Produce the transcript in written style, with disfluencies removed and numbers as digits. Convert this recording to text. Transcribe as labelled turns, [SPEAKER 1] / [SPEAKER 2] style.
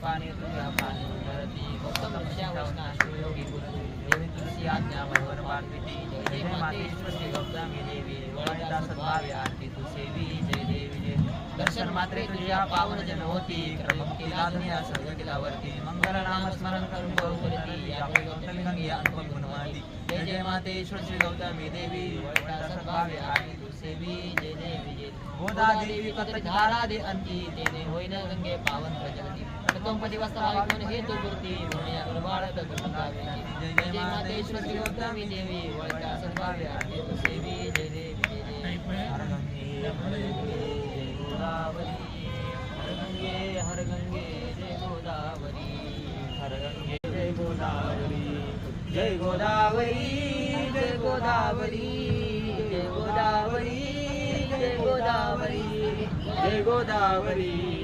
[SPEAKER 1] पाणी तुझ्या पाणी धरती गौतम ऋषा वैष्णव योगी गुरु देवी तुलसी आज्ञा मनोहर पार्वती जय माते सृष्टी गौतमी देवी वळता सद्भावे आरती तू सेवी जय देवी जय दर्शन मात्रे तुझ्या पावन जन होती क्रममुक्ती लादनिया सर्व केलावरती मंगल नाम स्मरण करून बहुकरती आपले गौतमी गंगे अनुपम गुणवादी जय जय माते सृष्टी गौतमी देवी वळता सद्भावे आरती तू सेवी जय देवी जय गोदा देवी कत्र धारा दे अंती तेने होईन गंगे पावन प्रजगती प्रथमपदी वास्तवाविकोन हेतु मूर्ती म्हणया गुणवाळत गुणगावे जय जय माते सृष्टी गौतमी देवी वळता सद्भावे आरती तू सेवी जय देवी जय जय हर गंगे जय गोदावरी हर गंगे जय गोदावरी हर गंगे जय गोदावरी जय गोदावरी जय गोदावरी जय गोदावरी जय गोदावरी जय गोदावरी